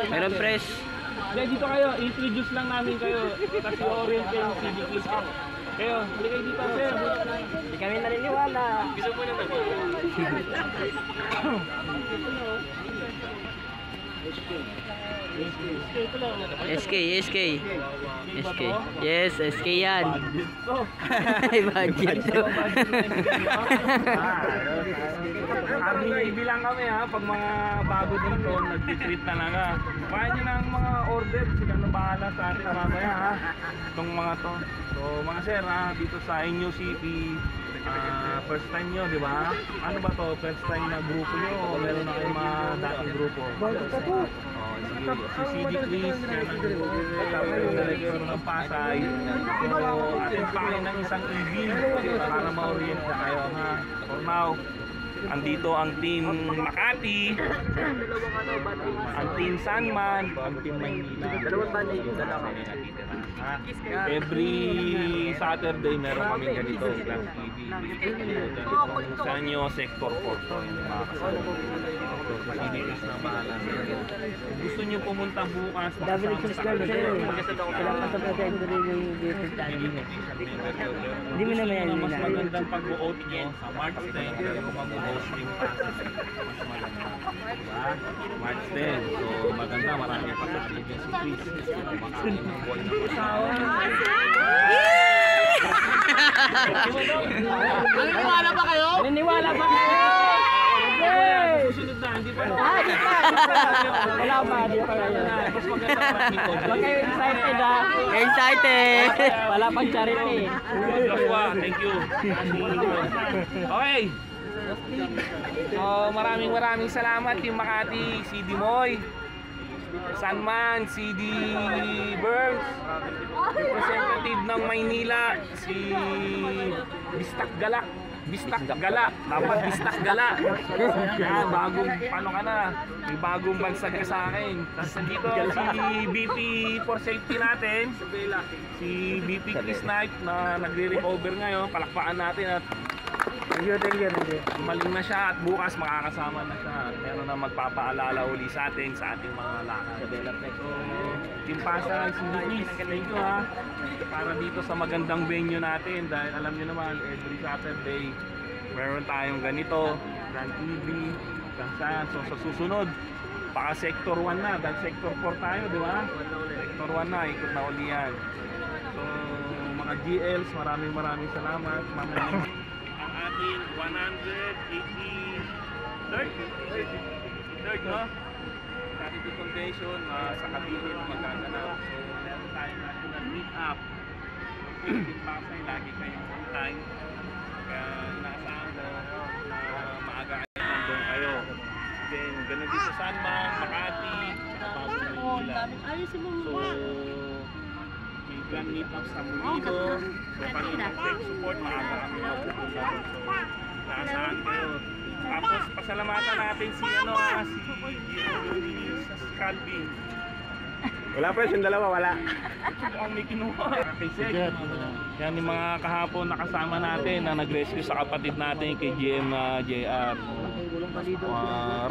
Meron press. Dito kayo, introduce lang namin kayo. Kasi Orient kayo, CD Quiz. Kayo, hindi kayo dito, sir. Hindi kami naniniwala. Bisa mo naman. SK. Yes, SK yan. Budget to. Ibilang kami ha, pag mga bago dito, nag-treat talaga. Kaya nyo na ang mga order, sila na bahala sa akin mamaya ha. Itong mga to. So mga sir ha, dito sa inyo city, first time nyo, di ba? Ano ba to? First time na grupo nyo o meron na kayong mga dating grupo? Si CD Quiz, nag-director ng Pasay. So, atin pa kayo ng isang EV para ma-orient na kayo ha. For now, andito ang team Makati, ang team Sanman, ang team Maynila. Every Saturday meron kami ganito, Class TV. Sa inyo, Sector 4 to, yung mga kasama. So, CDS na bahala. Gusto nyo pumunta bukas, Hindi mo naman yan. Mas magandang pag-vote nyo sa March 10, kayo mag-hosting passes. Mas maganda. Diba? March 10. So, maganda, marami pa sa amin yung si Chris. Makakain ng boy na pasawa. Naniniwala ba kayo? Naniniwala ba kayo? Susunod na, hindi pa. Wala pa, hindi pa kayo. Mas maganda para dito. Huwag kayo excited ha. Excited! Wala pang charity. Joshua, thank you. Okay. So, maraming salamat Team Makati, CD Moy, Sanman, CD Burns, representative ng Maynila, si Bistak Gala. Dapat Bistak Gala. Yan, bagong, paano ka na? May bagong bansag ka sa akin. Tapos nandito si BP for safety natin, si BP Chris Knight na nagre-recover ngayon. Palakpakan natin at thank you. Gumaling na siya at bukas makakasama na siya. Meron na magpapaalala uli sa atin sa ating mga lakad. So, Team Pasay, thank you ha. Para dito sa magandang venue natin dahil alam niyo naman every Saturday meron tayong ganito, Grand TV, saan. So sa susunod, baka Sector 1 na, dahil Sector 4 tayo, di ba? Sector 1 na, ikot na uli yan. So mga GLs, maraming salamat. Ang ating 183rd, no? Charity Foundation sa Cavite magaganap. So meron tayo national meet up. Team Pasay, lagi kayong on time. Kaya inaasahan ko na maaga kayo nandun kayo. Then ganun din sa Sanman, Makati, Bago Maynila. So may grand meet up sa Mulino. So kami mag-tech support, maaga kami magpupunta. So inaasahan kayo. Tapos pasalamatan natin si Calvin. Wala pa yung dalawa, wala. Ang may kinuha. Yan yung mga kahapon nakasama natin na nag-rescue sa kapatid natin kay GM JR.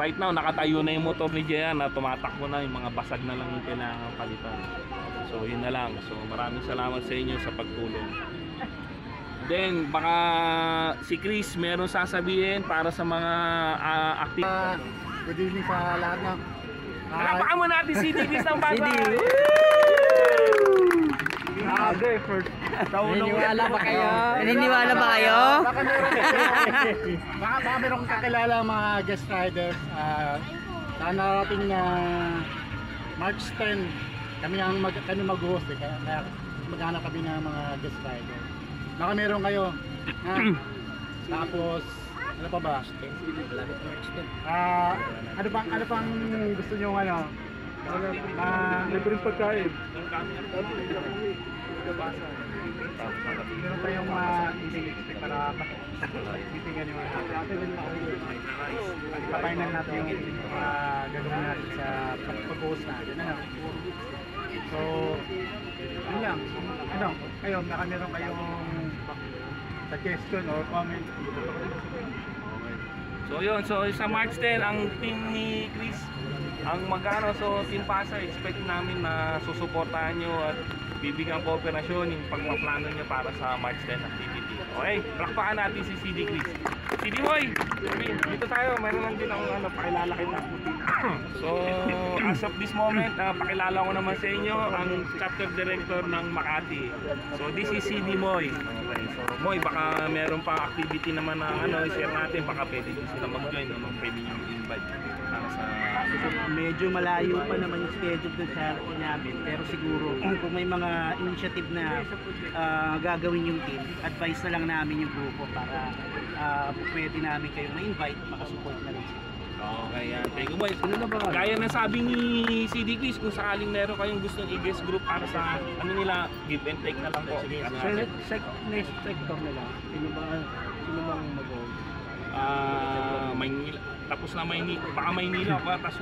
Right now nakatayo na yung motor ni JR na tumatakbo na, yung mga basag na lang yung kailangan palitan. So yun na lang. So maraming salamat sa inyo sa pagtulong. Then baka si Chris meron sasabihin para sa mga active. Good evening sa lahat na. Palakpakan mo natin si Chris ng Pasay. Naniniwala ba kayo? Naniniwala ba kayo? Baka meron kong kakilala mga guest riders. Sana narating na March 10 kami mag-host kaya maghanap kami ng mga guest riders. Baka meron kayo. Tapos ano pa ba? Ano pang gusto niyo libreng pagkain. Meron tayong para bibigyan niyo papayanan natin yung gagawin natin sa pag-post natin. So, yun lang. Kayo, meron kayong suggestion or comment? So yun, so sa March 10 ang team ni Chris ang magano, so Team Pasay, expect namin na susuportahan nyo at bibigyan kooperasyon yung pagpaplano nyo para sa March 10 activity. Okay, palakpakan natin si CD Chris. CD Boy, dito tayo, mayroon lang din akong pakilala kita. So as of this moment, pakilala ko naman sa inyo ang chapter director ng Makati. So this is CD Moy. Okay, so Moy, baka meron pa activity naman na i-share natin, baka pwede din sila mag-join, pwede nyo invite para sa Medyo malayo pa naman yung schedule dun sa namin, pero siguro kung may mga initiative na gagawin yung team, advice na lang namin yung grupo para pwede namin kayong ma-invite, makasupport na rin sila. Okay, yan. Thank you, boy. Gaya na sabi ni CD Chris, kung sakaling meron kayong gustong i-guest group para sa nila, give and take na lang po. Sige, Next sector nila, sino bang mag-hold? Maynila. Tapos na Maynila. Baka Maynila pa, tapos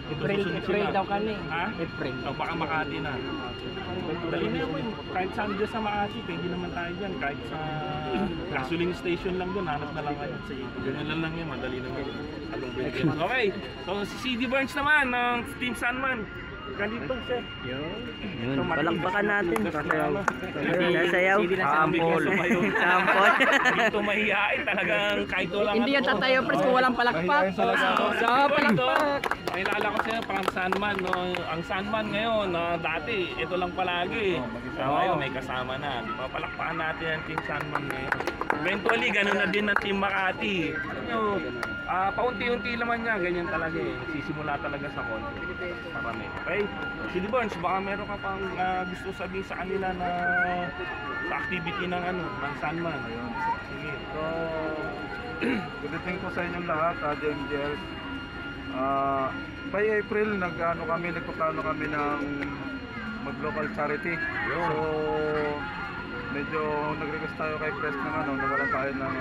April daw kami. Ha? April. Baka Makati na. Dali na yun. Kahit saan dyan sa Makati, pwede naman tayo dyan. Kahit sa gasoline station lang doon, hanap na lang kayo. Ganyan lang yun, madali naman. Okay, so si CD Burns naman ng Team Sunman. Ganito sir. Yun, palakpakan natin. Sasayaw. Sampol. Sampol. Dito mahihain talagang kahit walang Hindi yan tatayo pres kung walang palakpak. So palakpak. Nailala ko sa'yo, pang Sunman, no? Ang Sunman ngayon, dati, ito lang palagi. Ngayon, may kasama na. Di ba? Palakpakan natin ang Team Sunman ngayon. Eventually, ganun na din ang Team Makati. Paunti-unti naman niya, ganyan talaga eh. Sisimula talaga sa konti. Parami. Okay? CD Burns, baka meron ka pang gusto sabihin sa kanila na sa activity ng ng Sunman. Ayun. Sige. So, good evening po sa inyong lahat, JMGLs. By April, nagpaplano kami ng mag-local charity. So, medyo nag-request tayo kay Press ng nawalan tayo ng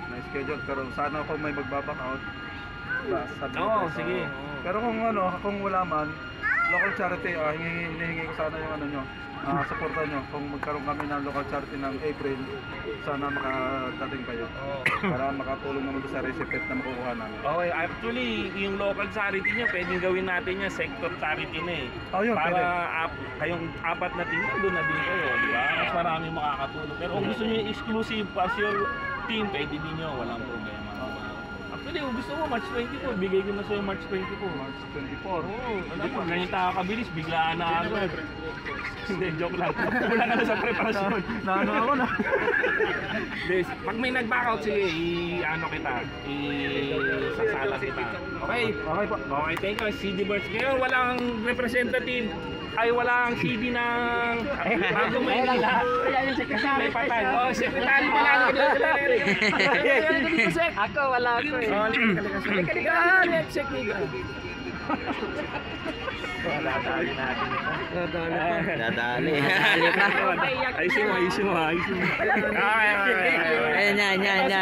na schedule, pero sana kung may magbaback out. Sige. Pero kung wala man, local charity, hinihingi ko sana yung nyo, supportan nyo. Kung magkaroon kami ng local charity ng April, sana makadating kayo. Para makatulong naman sa recipient na makukuha namin. Okay, actually, yung local charity nyo, pwedeng gawin natin yung sector charity na eh. Yun, para kayong apat na team, doon na din kayo, di ba? Mas maraming makakatulong. Pero kung gusto nyo yung exclusive as your team, pwede din nyo, walang problema. Actually, kung gusto mo, March 24, bigay ko na sa'yo March 24. March 24. Oo, hindi po, ganyan tayo kabilis, biglaan na agad. Hindi, joke lang. Wala ka na sa preparasyon. Naano ako na. Pag may nag-backout, sige, sasala kita. Okay? Okay po. Okay, thank you. CD Burns. Ngayon, walang representative. Ay, walang CD ng Bago Maynila. Kasi may patay. Oh, secretary pala. Ako wala ako eh. Check me. Dadali natin. Dadali. Ayusin mo. Yan.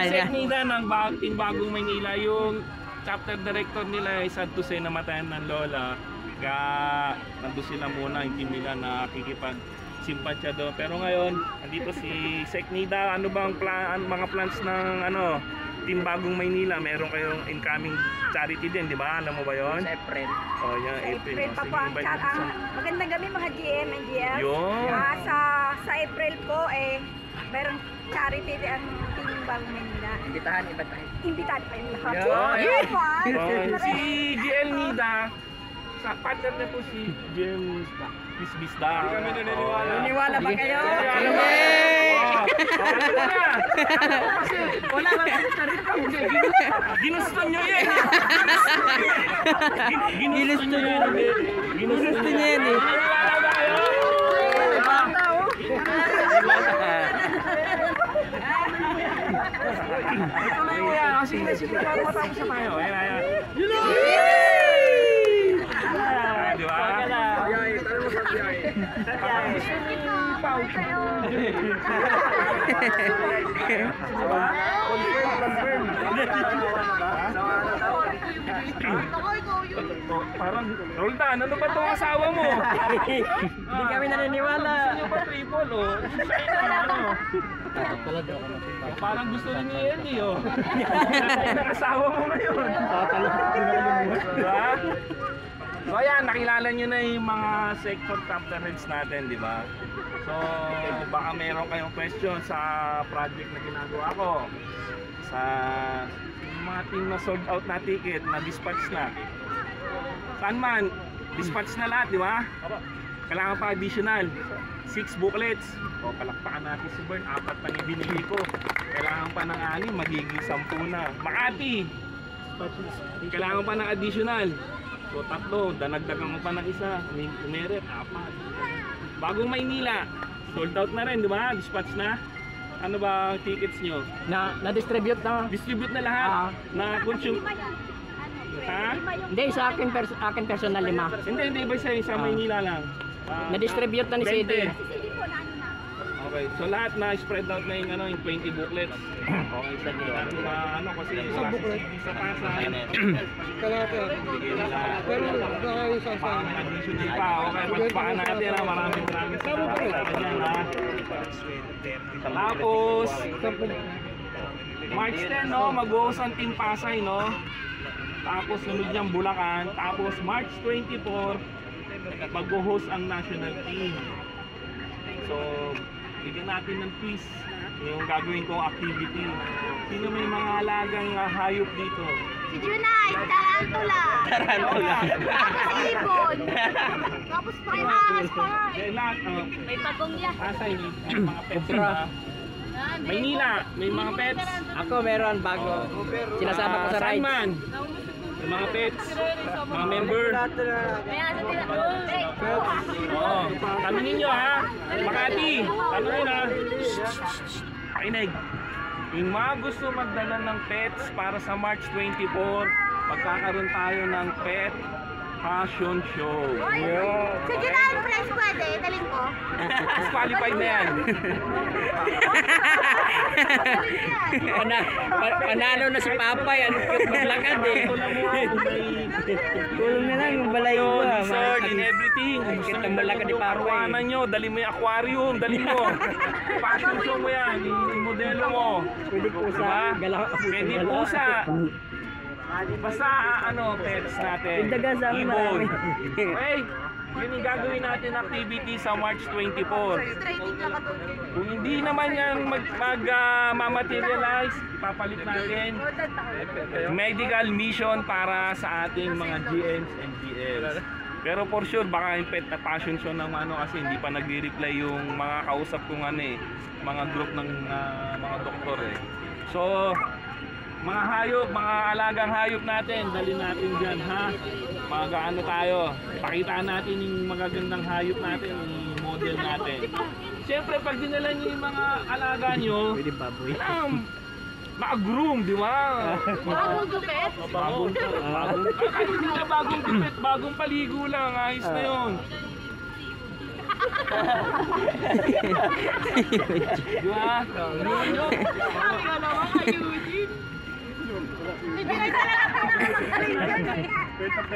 Check me ng Bagong Maynila. Yung chapter director nila ay sad to say namatayan ng lola. Kaya nandun sila muna, yung team nila na kikipag-simpatsya doon. Pero ngayon, andito si Sek Nida. Ano bang mga plans ng Team Bagong Maynila? Meron kayong incoming charity din, di ba? Alam mo ba yun? Sa April. Oh, yan, April. April pa po ang chat. Magandang gabi mga GM and GL. Yun. Sa April po mayroong charity ang Team Bagong Maynila. Imbitahan pa yung lahat. Yun. Yes, Si GL Nida, sa partner na po si James Bisda. Kami Naniwala ba kayo? Wala lang sa charita. Ginusto nyo yan. Ginusto nyo yan. Naniwala ba kayo? Ito na yung yan. Sige, para matapos na tayo. Ayan. Di ba? Confirm. Parang, Roldan, ano ba itong asawa mo? Hindi kami naniniwala. Gusto nyo ba triple, oh? Talaga ako na. Parang gusto rin ni Ellie, oh. Ang asawa mo ngayon. Diba? So ayan, nakilala nyo na yung mga sector chapter heads natin, di ba? So, baka meron kayong question sa project na ginagawa ko. Sa mga team na sold out na ticket, na dispatch na. Saan man, dispatch na lahat, di ba? Kailangan pa additional 6 booklets. O, palakpakan natin si Bern, 4 lang yung binili ko. Kailangan pa ng 6, magiging 10 na. Makati, kailangan pa ng additional. So 3, danagdagan mo pa ng isa, umeret, 4. Bagong Maynila, sold out na rin, di ba? Dispatch na. Ano ba ang tickets nyo? Na-distribute na. Distribute na lahat? Na consume? Ha? Hindi, sa akin personal 5. Hindi, iba sa Maynila lang. Na-distribute na ni 20. CD. Okay, so lahat na spread out na yung 20 booklets. Okay, so natin kasi sa booklet sa Pasay. Sige nila. Pero additional pa. Okay, pagpaan natin ha. Maraming salamat sa dyan ha. Tapos March 10 no, mag-host ang Team Pasay no. Tapos sunod niyang Bulacan. Tapos March 24 mag-host ang national team. So bigyan natin ng twist yung gagawin kong activity. Sino may mga alagang hayop dito? Si Junay, tarantula. Tarantula. Tapos ibon. Tapos pangas, pangas. Lahat, May pagongya. Pasay, may mga pets na. Maynila, may mga pets. Ako meron bago. Sinasama ko sa Saan ride. man? May mga pets, mga member. Kaya sa tinatawag. Oo, tanungin nyo ha. Makati, tanungin ha. Pakinig. Yung mga gusto magdala ng pets para sa March 24, magkakaroon tayo ng pet fashion show. Si Junay, fresh pwede. Daling ko. Disqualified na yan. Panalo na si Papay. Ano cute maglakad eh. Tulong na lang yung balay ko. Lizard and everything. Cute ang maglakad ni Papay. Paruanan nyo, dali mo yung aquarium, dali mo. Fashion show mo yan, yung modelo mo. Pwede pusa. Pwede pusa. Basta pets natin. Yung daga sa amin marami. Okay, yun yung gagawin natin activity sa March 24. Kung hindi naman yan mag-materialize, ipapalit natin medical mission para sa ating mga GMs and GLs. Pero for sure, baka yung pet na passion show ng kasi hindi pa nagre-reply yung mga kausap kong mga group ng mga doktor eh. So, mga hayop, mga alagang hayop natin, dali natin dyan ha. Mag-ano tayo, pakitaan natin yung magagandang hayop natin, yung model natin. Siyempre, pag dinala nyo yung mga alaga nyo, ma-groom, di ba? Bagong gupit. Bagong kahit hindi na bagong gupit, bagong paligo lang, ayos na yun. Di ba? Sabi ka naman kay Eugene. Si Junay talaga pinakamagalin dyan eh.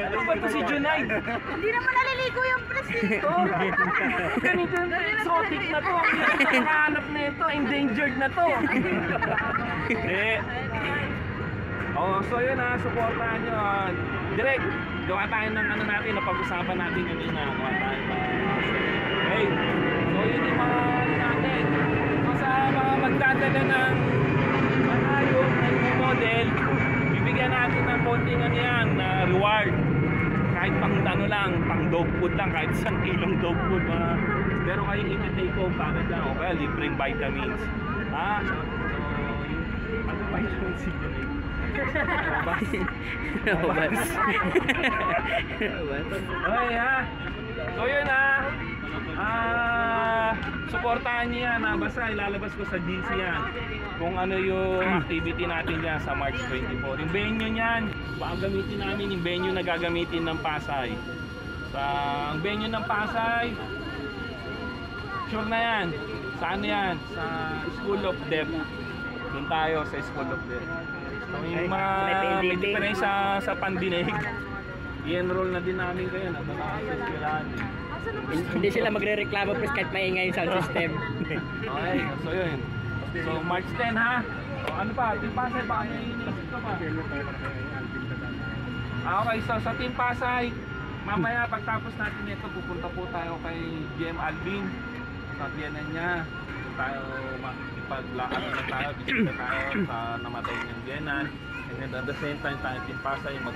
Ano ba ito si Junay? Hindi naman naliligo yung plasito. Ganito na, exotic na to. Nakahanap na ito, endangered na to. So yun supportahan nyo. Direct, gawa tayo ng natin, napag-usapan natin kanina. Gawa tayo okay. So yun yung mga natin. So sa mga magdadala ng hayop na model, bibigyan natin ng konting reward. Kahit pang pang dog food lang, kahit 1 kilong dog food. Pero kayo i-take home para dyan, o kaya libreng vitamins. So yung vitamins siguro. Okay ha. So yun suportahan niyo yan basta ilalabas ko sa GC yan kung ano yung activity natin dyan sa March 24. Yung venue niyan, baka gamitin namin yung venue na gagamitin ng Pasay. Ang venue ng Pasay, sure na yan. Saan yan? Sa School of Deaf. Doon tayo sa School of Deaf. So, yung mga may diferensya sa pandinig, i-enroll na din namin kayo na nakakasasyalaan. Hindi sila magre-reklamo pres kahit maingay yung sound system. Okay, so yun. So March 10 ha? So, ano pa? Team Pasay ba? Ano yung inisip ka pa? Okay, so sa Team Pasay, mamaya pagtapos natin ito, pupunta po tayo kay GM Alvin. Sa tiyanan niya, tayo makipaglakad na tayo, bisita tayo sa namatay niyang Genan. And then at the same time, tayo Team Pasay, ano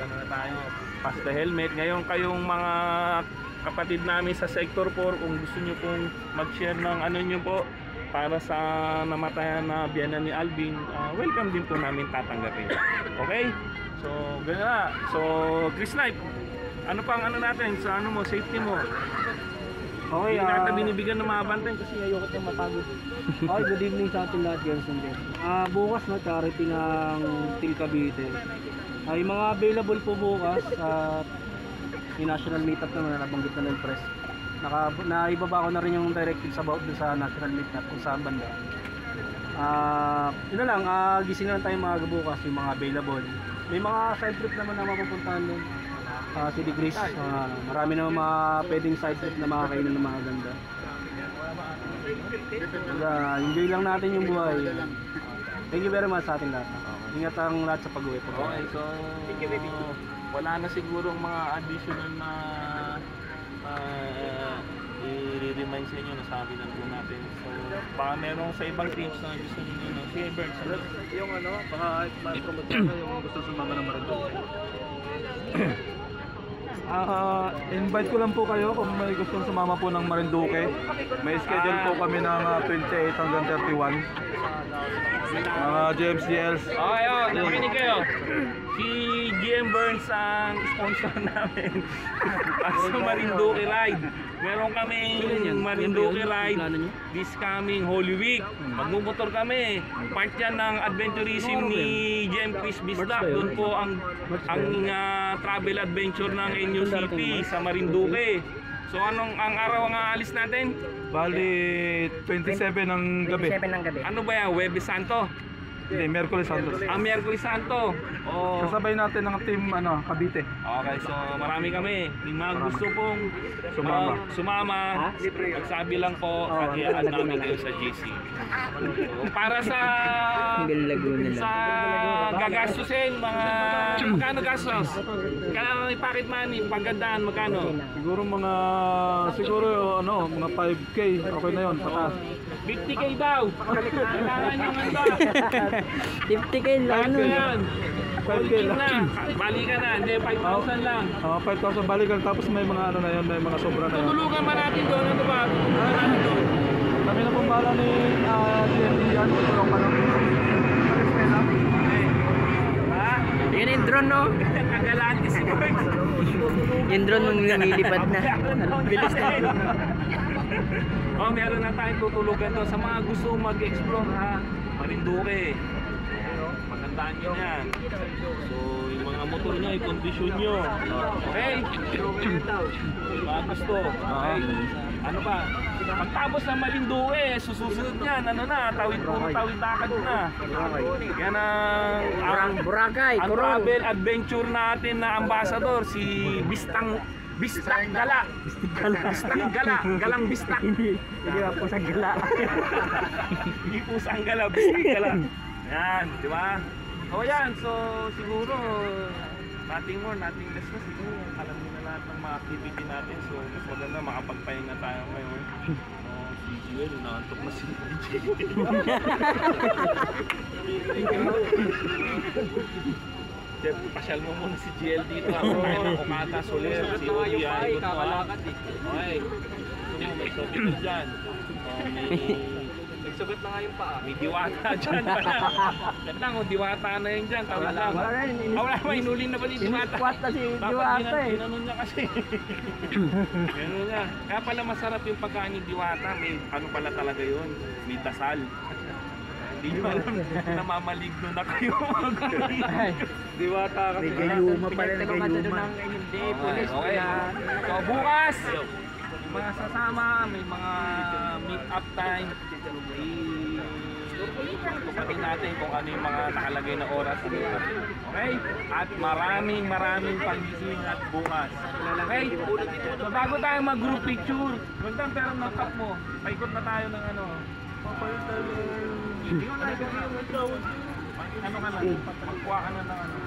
na tayo, pass the helmet. Ngayon kayong mga kapatid namin sa Sector 4, kung gusto nyo pong mag-share ng ano nyo po para sa namatayan na biyanan ni Alvin, welcome din po namin tatanggapin. Okay? So, gano'n na. So, Chris Knight, ano pang ano natin sa ano mo, safety mo? Okay, Hindi natin binibigyan ng mga bantay kasi ayoko tayong mapagod. okay, good evening sa ating lahat, girls and boys. Bukas na charity ng Team Cavite. Yung mga available po bukas yung national meetup naman na nabanggit na ng press. Naibaba ko na rin yung directives about dun sa national meetup kung saan banda. Yun na lang, gising na lang tayo mga bukas yung mga available. May mga side trip naman na mapupuntahan doon. City Grease, marami na mga pwedeng side trip na makakainan ng mga ganda. Enjoy lang natin yung buhay. Thank you very much sa ating lahat. Ingat ang lahat sa pag-uwi po. Okay, so wala na siguro mga additional na i-remind sa inyo na sabi na po natin. So baka merong sa ibang teams na gusto nyo no? Si Burns, Yung ano, baka ma-promote na yung gusto sumama ng Marinduque. Invite ko lang po kayo kung may gustong sumama po ng Marinduque. May schedule po kami ng 28 hanggang 31. Mga GMCLs. okay, nakikinig kayo. Si GM Burns ang sponsor namin para sa Marinduque Ride. Meron kaming Marinduque Ride this coming Holy Week. Magmumotor kami. Part yan ng adventurism ni GM Chris Bisdak. Doon po ang travel adventure ng NUCP sa Marinduque. So anong ang araw ang aalis natin? Bali, 27 ng gabi. 7 ng gabi. Ano ba yan? Huwebes Santo? Hindi, Miyerkules Santos. Ang Miyerkules Santo. Oh. Kasabay natin ng team Cavite. Okay, so marami kami. Yung mga gusto pong sumama, magsabi lang po at i-add namin kayo sa GC. So, para sa gagastusin, magkano gastos? Kaya may pocket money, paggandaan, magkano? Siguro mga 5K. Okay na 'yon, pataas. 50K daw. Kailangan yung handa. 50K lang. Ano yan? 5K lang. Na. Balikan na. Hindi, 5,000 lang. 5,000 balikan tapos may mga ano na 'yon, may mga sobra na 'yon. Tutulungan ba natin doon? Ano ba? Tutulungan natin doon. Kami na pong bala ni DMD yan. Tulong pa lang. Yan yung drone, no? Kagalante si Burns. Yung drone nung nililipad na. Bilis na. Oh, meron na tayong tutulugan doon sa mga gusto mag-explore ha. Marinduque. Magandaan nyo yan. So, yung mga motor nyo, i-condition nyo. Okay? Mga gusto. Okay? Ano ba? Pagtapos ng Marinduque, susunod yan. Ano na? Tawid-takad na. Yan ang Boracay, ang travel adventure natin na ambassador, si Bistak Gala. Galang Bistak. Hindi ba po sa gala? Hindi po sa Gala, Bistak Gala. Yan, di ba? O yan, so siguro nothing more, nothing less na siguro. Alam niyo na lahat ng mga activity natin. So mas maganda makapagpahinga tayo ngayon. Si Joel, naantok na si Jeff, pasyal mo muna si GL dito. Ako tayo ng Okata, Soler, si Obi, ikot mo ha. Okay. May sobitin dyan. May sugat na nga yung paa. May diwata dyan. Yan lang, diwata na yun dyan. Tawid lang. Wala naman, inulin na ba ni diwata? Squat na si Diwata eh. Ginanon niya kasi. Ginanon niya. Kaya pala masarap yung pagkain ni diwata. May ano pala talaga yun. May dasal. Hindi nyo alam, namamaligno na kayo mga Diwata kasi. May gayuma pala na gayuma. Okay. So bukas, yung mga sasama, may mga meet up time. Tupatin natin kung ano yung mga nakalagay na oras. Okay? At maraming pagising at bukas. Okay? So bago tayo mag-group picture, gandang pera ng top mo. Paikot na tayo ng ano. Ano ka na? Magkuha ka na ng ano.